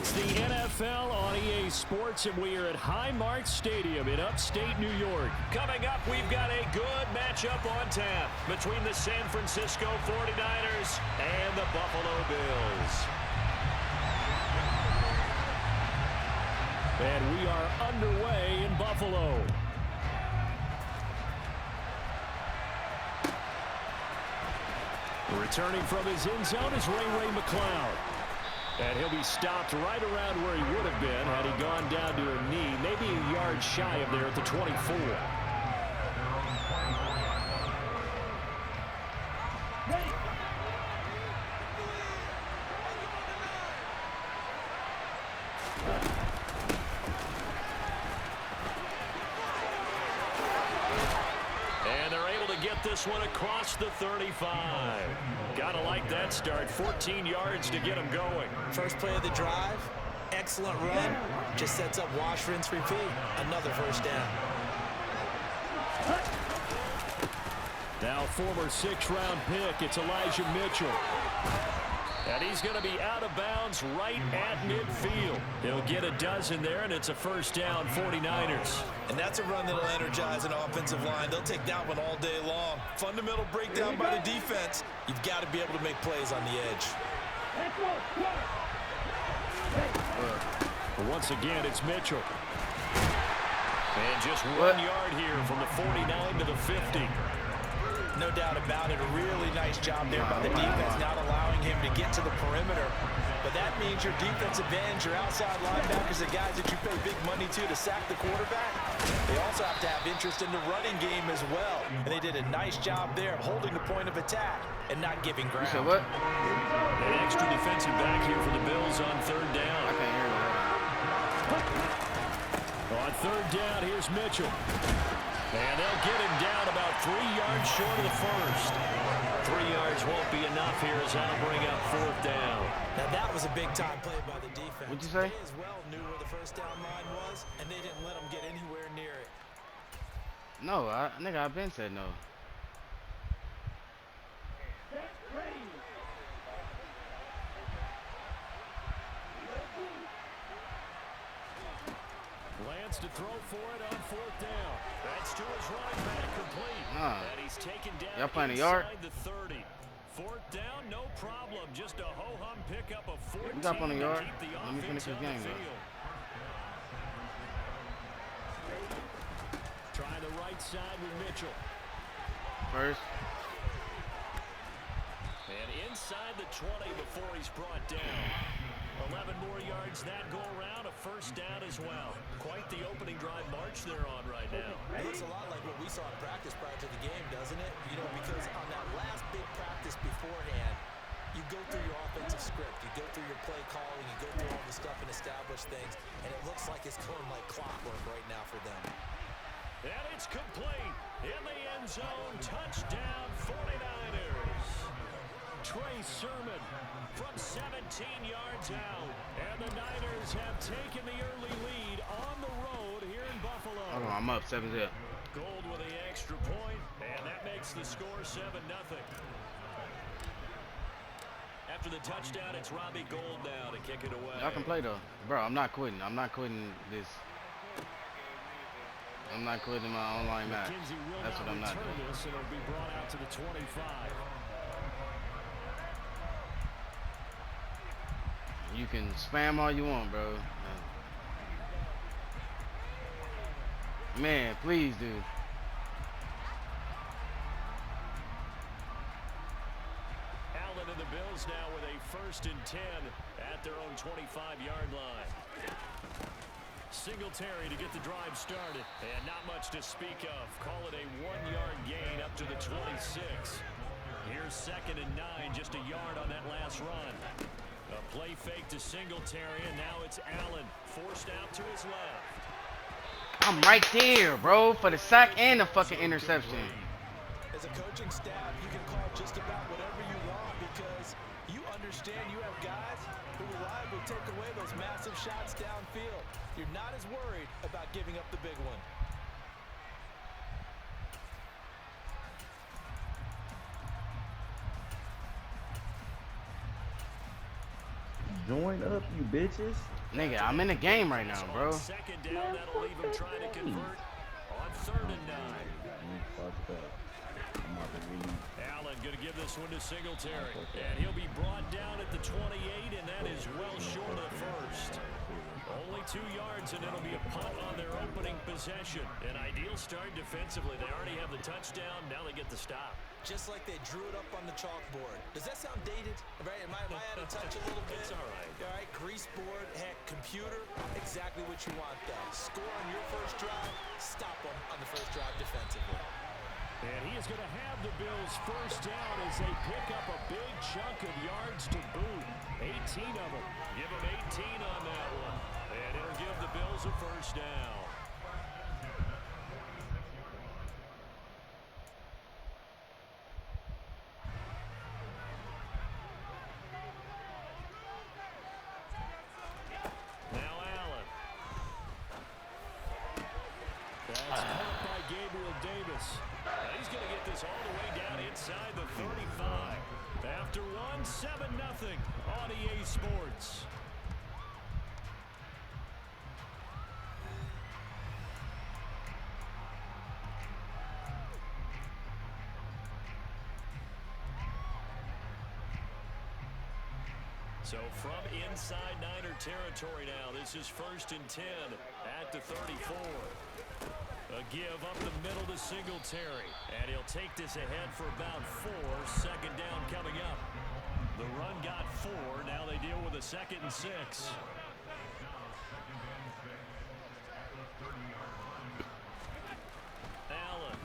It's the NFL on EA Sports, and we are at Highmark Stadium in upstate New York. Coming up, we've got a good matchup on tap between the San Francisco 49ers and the Buffalo Bills. And we are underway in Buffalo. Returning from his end zone is Ray McCloud. And he'll be stopped right around where he would have been had he gone down to a knee, maybe a yard shy of there at the 24. This one across the 35. Gotta like that start. 14 yards to get him going. First play of the drive. Excellent run. Just sets up wash, rinse, repeat. Another first down. Now former 6th-round pick. It's Elijah Mitchell. And he's going to be out of bounds right at midfield. He'll get a dozen there, and it's a first down, 49ers. And that's a run that'll energize an offensive line. They'll take that one all day long. Fundamental breakdown by the defense. You've got to be able to make plays on the edge. But once again, it's Mitchell. And just 1 yard here from the 49 to the 50. No doubt about it. A really nice job there by the defense, not allowing him to get to the perimeter. But that means your defensive ends, your outside linebackers, the guys that you pay big money to sack the quarterback, they also have to have interest in the running game as well. And they did a nice job there of holding the point of attack and not giving ground. You said what? An extra defensive back here for the Bills on third down. I can't hear that. On third down, here's Mitchell. And they'll get him down about 3 yards short of the first. 3 yards won't be enough here as that'll bring up fourth down. Now that was a big-time play by the defense. What'd you say? They as well knew where the first down line was, and they didn't let him get anywhere near it. No, nigga, I've been said no. Lance to throw for it on fourth down. That's to his running back, complete. And he's taken down y'all playing a yard? The 30. Fourth down, no problem. Just a ho-hum pickup of 14. We got on the yard. Let me finish this game, though. Try the right side with Mitchell. First. And inside the 20 before he's brought down. 11 more yards that go around, a first down as well. Quite the opening drive march they're on right now. It looks a lot like what we saw in practice prior to the game, doesn't it? You know, because on that last big practice beforehand, you go through your offensive script, you go through your play calling, you go through all the stuff and establish things, and it looks like it's going like clockwork right now for them. And it's complete. In the end zone, touchdown 49ers. Trey Sermon from 17 yards out. And the Niners have taken the early lead on the road here in Buffalo. Hold on, I'm up 7-0. Gold with the extra point, and that makes the score 7-0. After the touchdown, it's Robbie Gould now to kick it away. Y'all can play, though. Bro, I'm not quitting. I'm not quitting this. I'm not quitting my online match. That's what I'm not doing. This, and it'll be brought out to the 25. You can spam all you want, bro. Man, please, dude. Allen and the Bills now with a 1st and 10 at their own 25-yard line. Singletary to get the drive started. And not much to speak of. Call it a 1-yard gain up to the 26. Here's 2nd and 9, just a yard on that last run. A play fake to Singletary, and now it's Allen forced out to his left. I'm right there, bro, for the sack and the fucking interception. As a coaching staff, you can call just about whatever you want because you understand you have guys who reliably take away those massive shots downfield. You're not as worried about giving up the big one. Join up, you bitches. Nigga, I'm in the game right now, bro. Second down, that'll leave him trying to convert on 3rd and 9. Fucked up. I'm about to leave. Allen going to give this one to Singletary. And he'll be brought down at the 28, and that is well short of the first. Only 2 yards, and it'll be a punt on their opening possession. An ideal start defensively. They already have the touchdown. Now they get the stop. Just like they drew it up on the chalkboard. Does that sound dated? Right? Am I out of touch a little bit? It's all right. All right, grease board, heck, computer, exactly what you want though. Score on your first drive, stop them on the first drive defensively. And he is going to have the Bills first down as they pick up a big chunk of yards to boot. 18 of them. Give them 18 on that one. And it'll give the Bills a first down. Now Allen. That's caught by Gabriel Davis. He's going to get this all the way down inside the 35. After one, 7-0 on EA Sports. So from inside Niner territory now, this is 1st and 10 at the 34. A give up the middle to Singletary. And he'll take this ahead for about 4. 2nd down coming up. The run got 4. Now they deal with a 2nd and 6. Allen.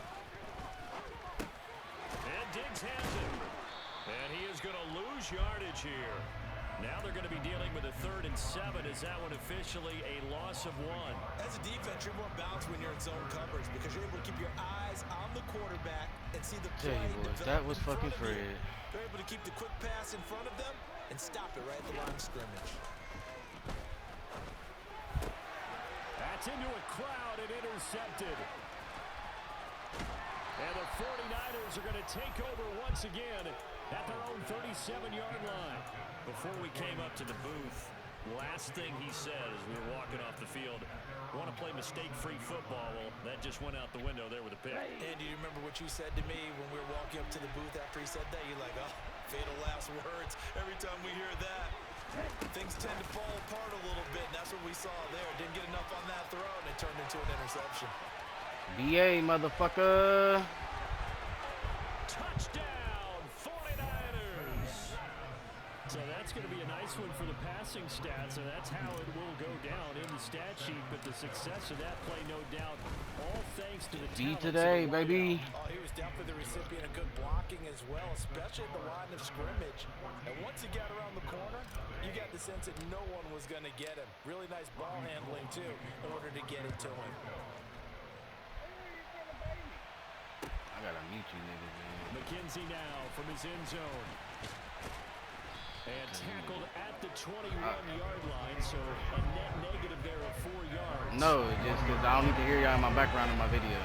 And Diggs has it. And he is going to lose yardage here. Now they're going to be dealing with a 3rd and 7. Is that one officially a loss of 1? As a defense, you're more balanced when you're in zone coverage because you're able to keep your eyes on the quarterback and see the play develop. That was fucking Fred. They're able to keep the quick pass in front of them and stop it right at the line of scrimmage. That's into a crowd and intercepted. And the 49ers are going to take over once again at their own 37-yard line. Before we came up to the booth, last thing he said as we were walking off the field, want to play mistake-free football. Well, that just went out the window there with a pick. And do you remember what you said to me when we were walking up to the booth after he said that? You're like, oh, fatal last words. Every time we hear that, things tend to fall apart a little bit, and that's what we saw there. Didn't get enough on that throw, and it turned into an interception. BA, motherfucker. Touchdown, 49ers. So that's going to be a nice one for the passing stats, and that's how it will go down in the stat sheet. But the success of that play, no doubt, all thanks to the talent today, of the baby. Oh, he was definitely the recipient of good blocking as well, especially at the line of scrimmage. And once he got around the corner, you got the sense that no one was going to get him. Really nice ball handling, too, in order to get it to him. I gotta mute you niggas, man. McKenzie now from his end zone. And tackled at the 21-yard line, so a net negative there of 4 yards. No, just because I don't need to hear y'all in my background in my video.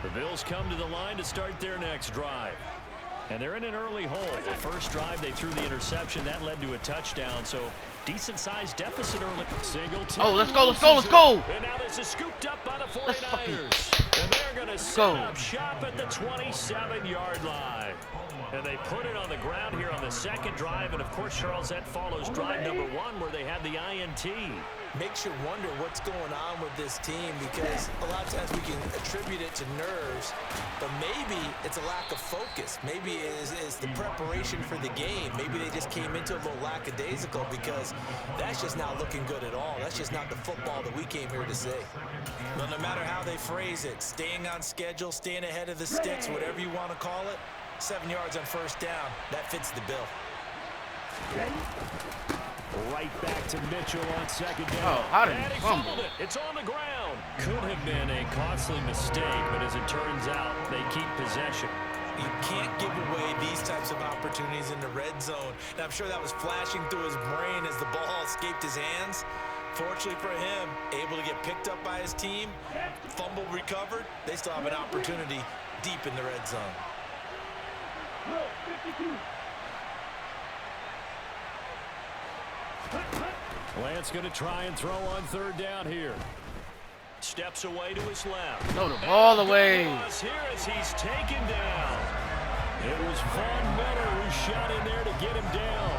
The Bills come to the line to start their next drive. And they're in an early hole. The first drive, they threw the interception. That led to a touchdown. So decent-sized deficit early. Singletary. Oh, let's go, let's go, let's go. And now this is scooped up by the 49ers. And they're going to set up shop at the 27-yard line. And they put it on the ground here on the second drive. And, of course, Charles, that follows drive number 1 where they had the INT. Makes you wonder what's going on with this team because a lot of times we can attribute it to nerves, but maybe it's a lack of focus. Maybe it's the preparation for the game. Maybe they just came into it a little lackadaisical because that's just not looking good at all. That's just not the football that we came here to see. But no matter how they phrase it, staying on schedule, staying ahead of the sticks, whatever you want to call it, 7 yards on first down, that fits the bill. Right back to Mitchell on second down. Oh, how did and he he fumble? fumbled it? It's on the ground. Could have been a costly mistake, but as it turns out, they keep possession. You can't give away these types of opportunities in the red zone. Now, I'm sure that was flashing through his brain as the ball escaped his hands. Fortunately for him, able to get picked up by his team, fumble recovered. They still have an opportunity deep in the red zone. Lance going to try and throw on third down here. Steps away to his left. Throw the ball away. Here as he's taken down. It was Von Miller who shot in there to get him down.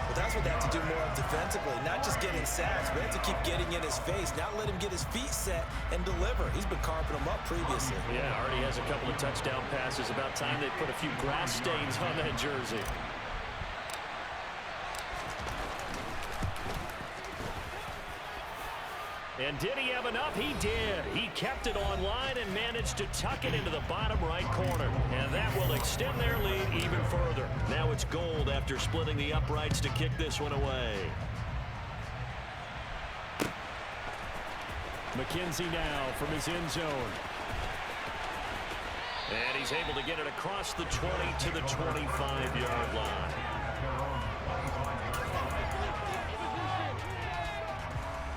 But that's what they have to do more of defensively, not just getting sacks, but have to keep getting in his face, not let him get his feet set and deliver. He's been carving them up previously. Yeah, already has a couple of touchdown passes. About time they put a few grass stains on that jersey. And did he have enough? He did. He kept it online and managed to tuck it into the bottom right corner. And that will extend their lead even further. Now it's Gold after splitting the uprights to kick this one away. McKenzie now from his end zone. And he's able to get it across the 20 to the 25-yard line.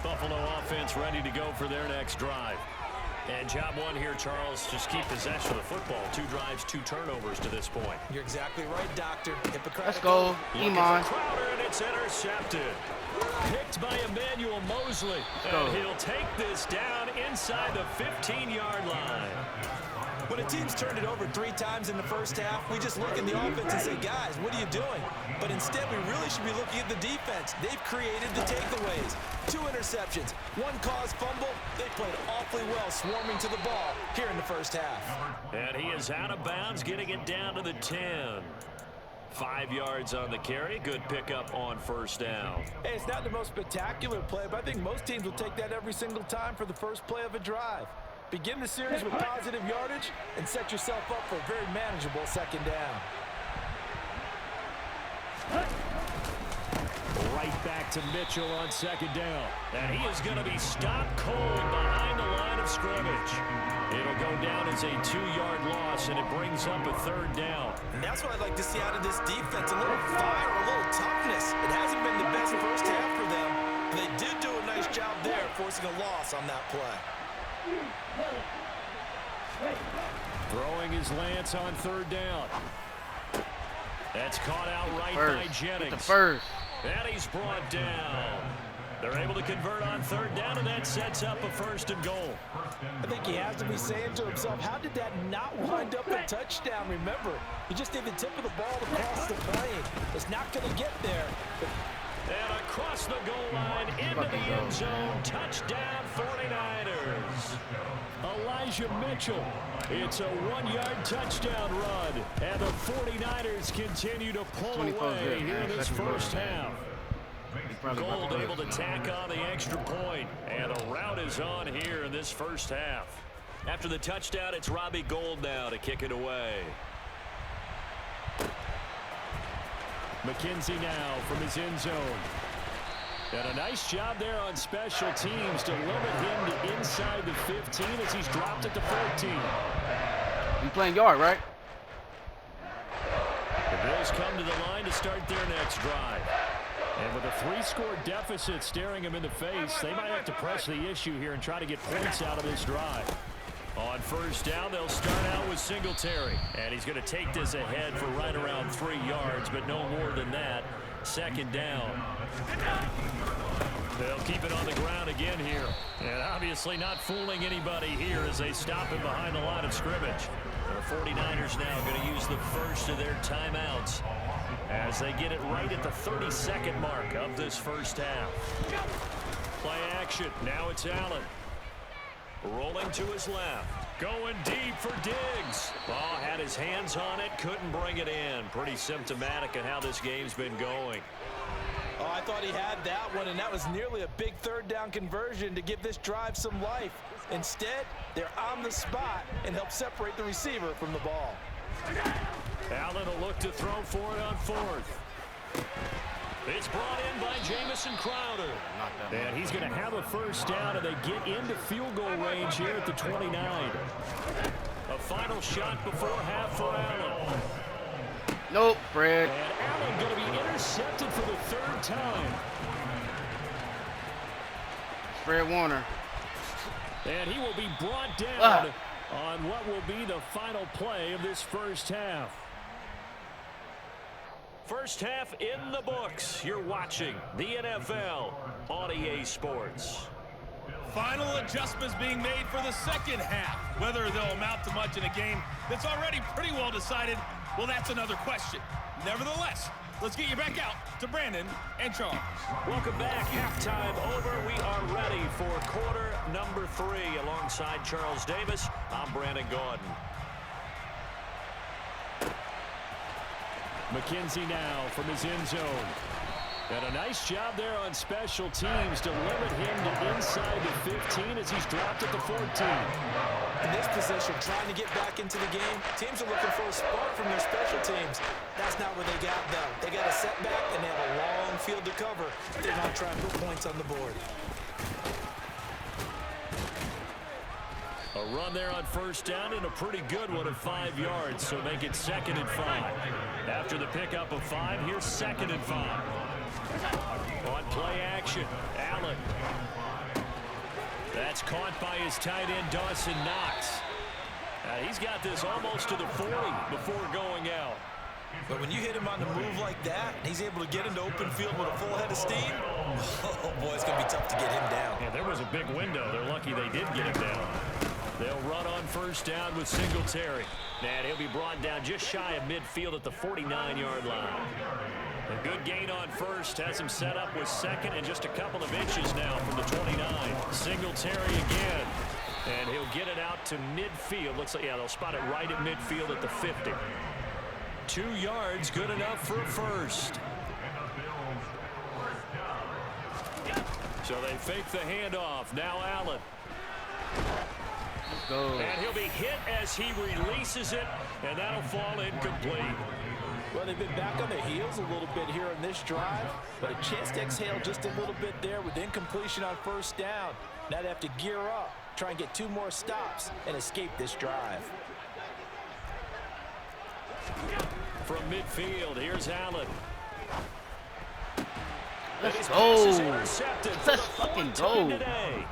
Buffalo offense ready to go for their next drive. And job one here, Charles, just keep possession of the football. 2 drives, 2 turnovers to this point. You're exactly right, Doctor. Let's go, Iman. Crowder, and it's intercepted. Picked by Emmanuel Mosley. And he'll take this down inside the 15-yard line. When a team's turned it over 3 times in the first half, we just look at the offense and say, guys, what are you doing? But instead, we really should be looking at the defense. They've created the takeaways. 2 interceptions, 1 caused fumble. They played awfully well swarming to the ball here in the first half. And he is out of bounds, getting it down to the 10. 5 yards on the carry. Good pickup on first down. Hey, it's not the most spectacular play, but I think most teams will take that every single time for the first play of a drive. Begin the series with positive yardage and set yourself up for a very manageable second down. Right back to Mitchell on second down. And he is going to be stopped cold behind the line of scrimmage. It'll go down as a 2-yard loss, and it brings up a third down. And that's what I'd like to see out of this defense, a little fire, a little toughness. It hasn't been the best first half for them, but they did do a nice job there forcing a loss on that play. Throwing his Lance on third down. That's caught out right by Jennings. The first. And he's brought down. They're able to convert on third down, and that sets up a 1st and goal. I think he has to be saying to himself, how did that not wind up a touchdown? Remember, he just did the tip of the ball across the plane. It's not going to get there. And across the goal line, into the end zone, touchdown 49ers. Elijah Mitchell. It's a 1-yard touchdown run, and the 49ers continue to pull away here in this first half. Gold able to tack on the extra point, and a rout is on here in this first half. After the touchdown, it's Robbie Gould now to kick it away. McKenzie now from his end zone. And a nice job there on special teams to limit him to inside the 15 as he's dropped at the 14. You playing yard, right? The Bills come to the line to start their next drive. And with a 3-score deficit staring him in the face, they might have to press the issue here and try to get points out of this drive. On first down, they'll start out with Singletary. And he's going to take this ahead for right around 3 yards, but no more than that. Second down. They'll keep it on the ground again here. And obviously not fooling anybody here as they stop him behind the line of scrimmage. The 49ers now going to use the first of their timeouts as they get it right at the 32nd mark of this first half. Play action. Now it's Allen. Rolling to his left. Going deep for Diggs. Ball had his hands on it. Couldn't bring it in. Pretty symptomatic of how this game's been going. Oh, I thought he had that one, and that was nearly a big 3rd down conversion to give this drive some life. Instead, they're on the spot and help separate the receiver from the ball. Allen will look to throw for it on 4th. It's brought in by Jamison Crowder. And he's going to have a first down, and they get into field goal range here at the 29. A final shot before half for Allen. Nope, Fred. And Allen going to be intercepted for the 3rd time. Fred Warner. And he will be brought down on what will be the final play of this first half. First half in the books. You're watching the NFL on EA Sports. Final adjustments being made for the second half. Whether they'll amount to much in a game that's already pretty well decided, well, that's another question. Nevertheless, let's get you back out to Brandon and Charles. Welcome back. Halftime over. We are ready for quarter number 3. Alongside Charles Davis, I'm Brandon Gordon. McKenzie now from his end zone. And a nice job there on special teams to limit him to inside the 15 as he's dropped at the 14. In this position, trying to get back into the game, teams are looking for a spark from their special teams. That's not what they got, though. They got a setback, and they have a long field to cover. They're not trying to put points on the board. A run there on first down and a pretty good one of 5 yards, so make it 2nd and 5. After the pickup of 5, here's 2nd and 5. On play action, Allen. That's caught by his tight end, Dawson Knox. He's got this almost to the 40 before going out. But when you hit him on the move like that, he's able to get into open field with a full head of steam, oh, boy, it's going to be tough to get him down. Yeah, there was a big window. They're lucky they did get him down. They'll run on first down with Singletary. And he'll be brought down just shy of midfield at the 49-yard line. A good gain on first has him set up with 2nd and just a couple of inches now from the 29. Singletary again. And he'll get it out to midfield. Looks like, yeah, they'll spot it right at midfield at the 50. 2 yards, good enough for a first. So they fake the handoff. Now Allen. Go. And he'll be hit as he releases it, and that'll fall incomplete. Well, they've been back on their heels a little bit here in this drive, but a chance to exhale just a little bit there with incompletion on first down. Now they have to gear up, try and get 2 more stops, and escape this drive. From midfield, here's Allen. Let's go. Let's fucking go. Today.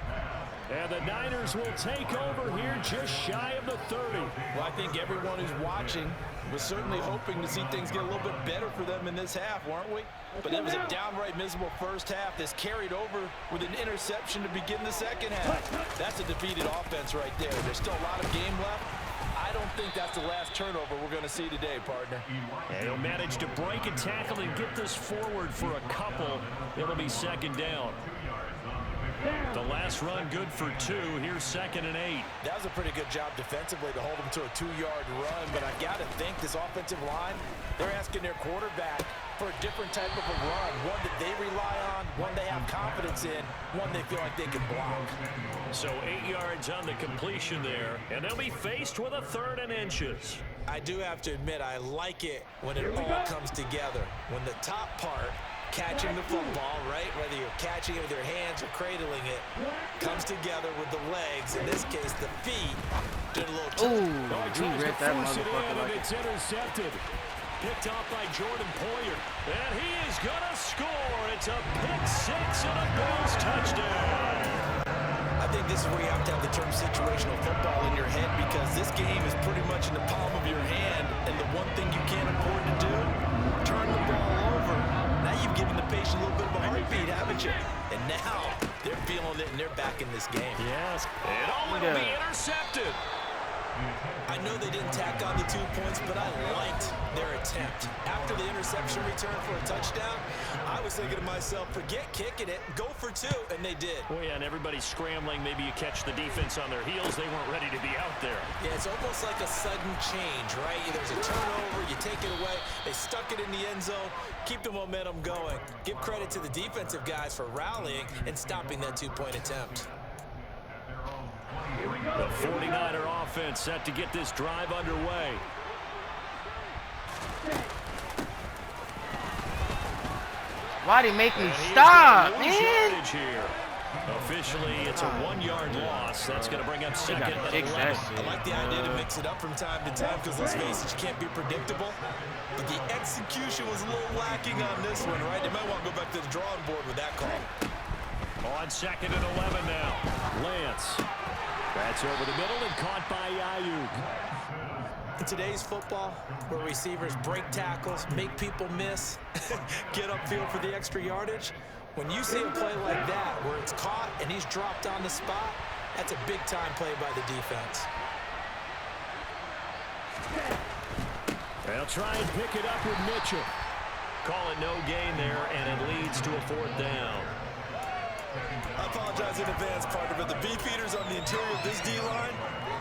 And the Niners will take over here just shy of the 30. Well, I think everyone who's watching was certainly hoping to see things get a little bit better for them in this half, weren't we? But it was a downright miserable first half that's carried over with an interception to begin the second half. That's a defeated offense right there. There's still a lot of game left. I don't think that's the last turnover we're going to see today, partner. And he'll manage to break a tackle and get this forward for a couple. It'll be 2nd down. The last run good for 2. Here's 2nd and 8. That was a pretty good job defensively to hold them to a 2-yard run, but I've got to think this offensive line, they're asking their quarterback for a different type of a run, one that they rely on, one they have confidence in, one they feel like they can block. So 8 yards on the completion there, and they'll be faced with a 3rd and inches. I do have to admit, I like it when it all comes together. When the top part, catching the football, right, whether you're catching it with your hands or cradling it, comes together with the legs, in this case the feet, doing a little Ooh, he ripped that motherfucker like it's intercepted. Picked off by Jordan Poyer, and he is gonna score. It's a pick 6 and a Bills touchdown. I think this is where you have to have the term situational football in your head, because this game is pretty much in the palm of your hand, and the one thing you can't afford to do, turn the ball over. Now you've given the patient a little bit of a heartbeat, haven't you? And now they're feeling it, and they're back in this game. Yes, and will be intercepted. I know they didn't tack on the 2 points, but I liked their attempt. After the interception return for a touchdown, I was thinking to myself, forget kicking it, go for 2, and they did. Well, yeah, and everybody's scrambling. Maybe you catch the defense on their heels. They weren't ready to be out there. Yeah, it's almost like a sudden change, right? There's a turnover, you take it away. They stuck it in the end zone, keep the momentum going. Give credit to the defensive guys for rallying and stopping that 2-point attempt. The 49er offense set to get this drive underway. Why'd he make me stop, man? Here. Officially, it's a 1-yard loss. That's going to bring up 2nd and 11. I like the idea to mix it up from time to time, because let's face it, you can't be predictable. But the execution was a little lacking on this one, right? They might want to go back to the drawing board with that call. On 2nd and 11 now. Lance. That's over the middle and caught by Ayuk. In today's football, where receivers break tackles, make people miss, get upfield for the extra yardage, when you see a play like that where it's caught and he's dropped on the spot, that's a big-time play by the defense. They'll try and pick it up with Mitchell. Call it no gain there, and it leads to a 4th down. I apologize in advance, partner, but the beefeaters on the interior of this D-line,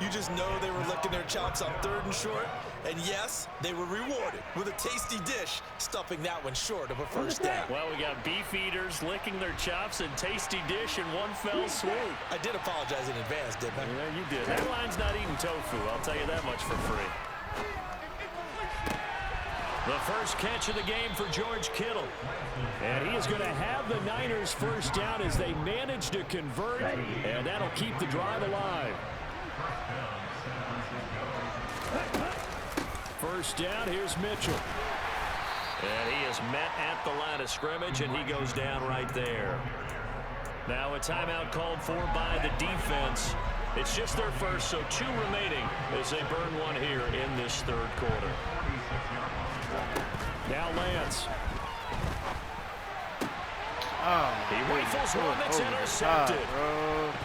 you just know they were licking their chops on 3rd and short. And yes, they were rewarded with a tasty dish, stuffing that one short of a 1st down. Well, we got beefeaters licking their chops and tasty dish in one fell swoop. I did apologize in advance, didn't I? Yeah, you did. That line's not eating tofu, I'll tell you that much for free. The first catch of the game for George Kittle. And he is going to have the Niners' 1st down as they manage to convert, and that'll keep the drive alive. 1st down, here's Mitchell. And he is met at the line of scrimmage, and he goes down right there. Now a timeout called for by the defense. It's just their first, so 2 remaining as they burn one here in this 3rd quarter. Now Lance. He rifles one that's intercepted.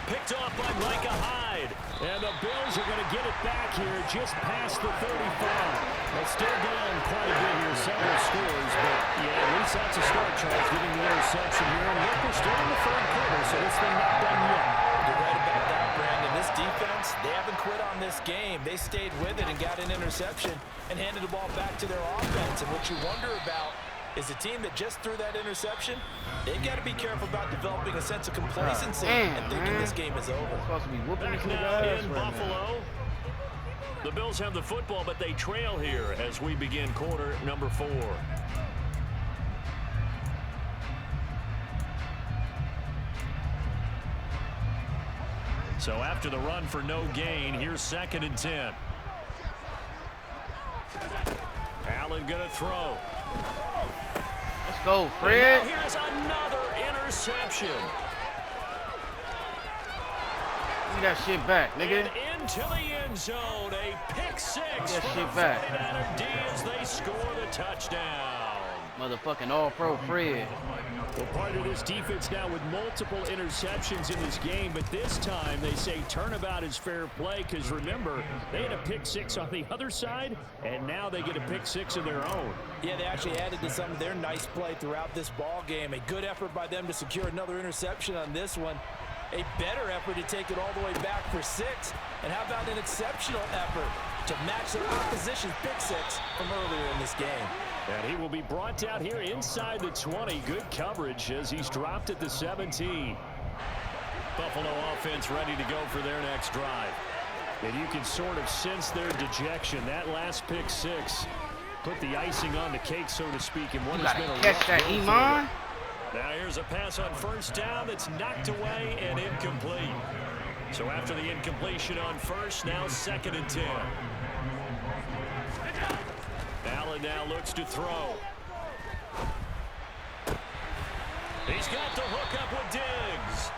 Picked off by Micah Hyde. And the Bills are going to get it back here just past the 35. They'll still down quite a bit here, several scores. But, yeah, at least that's a start, Charles, getting the interception here. And look, we're still in the 3rd quarter, so this thing not done yet. You're right about that, Brandon. This defense, they haven't quit on this game. They stayed with it and got an interception and handed the ball back to their offense. And what you wonder about is the team that just threw that interception, they've got to be careful about developing a sense of complacency and thinking this game is over. Supposed to be whooping Back this nigga now ass in right Buffalo. The Bills have the football, but they trail here as we begin quarter number 4. So after the run for no gain, here's 2nd and 10. Allen going to throw. Let's go, Fred. And now here's another interception. Give that shit back, nigga. And into the end zone, a pick 6 Get that for shit the back. 49er D as they score the touchdown. Motherfucking all-pro Fred. Well, part of this defense now with multiple interceptions in this game, but this time they say turnabout is fair play because, remember, they had a pick 6 on the other side, and now they get a pick 6 of their own. Yeah, they actually added to some of their nice play throughout this ball game. A good effort by them to secure another interception on this one. A better effort to take it all the way back for 6. And how about an exceptional effort to match their opposition's pick 6 from earlier in this game. And he will be brought down here inside the 20. Good coverage as he's dropped at the 17. Buffalo offense ready to go for their next drive. And you can sort of sense their dejection. That last pick 6 put the icing on the cake, so to speak. And one You has gotta been a catch rough that, go for Iman. them. Now here's a pass on 1st down that's knocked away and incomplete. So after the incompletion on 1st, now 2nd and 10. Allen now looks to throw. He's got the hook up with Diggs.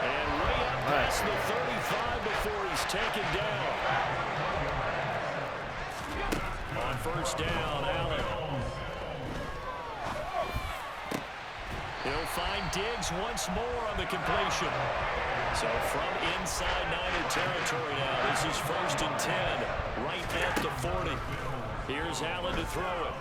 And way up past the 35 before he's taken down. On 1st down, Allen. He'll find Diggs once more on the completion. So from inside Niner territory now, this is 1st and 10, right at the 40. Here's Allen to throw it.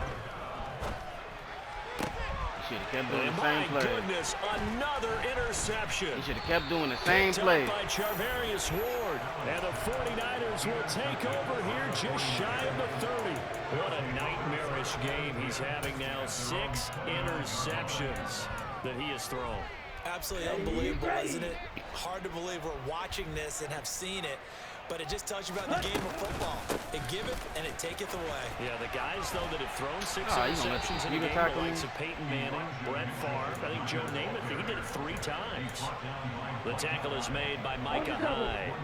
He should have kept doing And the same my play. goodness, another interception. He should have kept doing the same Picked play. up by Charvarius Ward. And the 49ers will take over here just shy of the 30. What a nightmarish game he's having now. 6 interceptions that he has thrown. Absolutely unbelievable, isn't it? Hard to believe we're watching this and have seen it, but it just tells you about the game of football. It giveth and it taketh away. Yeah, the guys, though, that have thrown 6 you gonna let interceptions in a you game, tackle the me? likes of Peyton Manning, Brett Favre, I think Joe Namath, he did it 3 times. The tackle is made by Micah Hyde.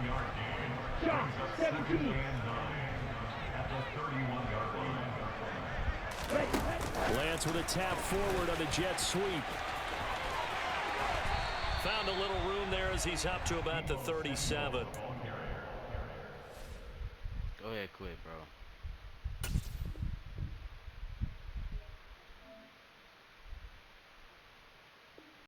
Lance with a tap forward on the jet sweep. Found a little room there as he's up to about the 37. Go ahead, quit, bro.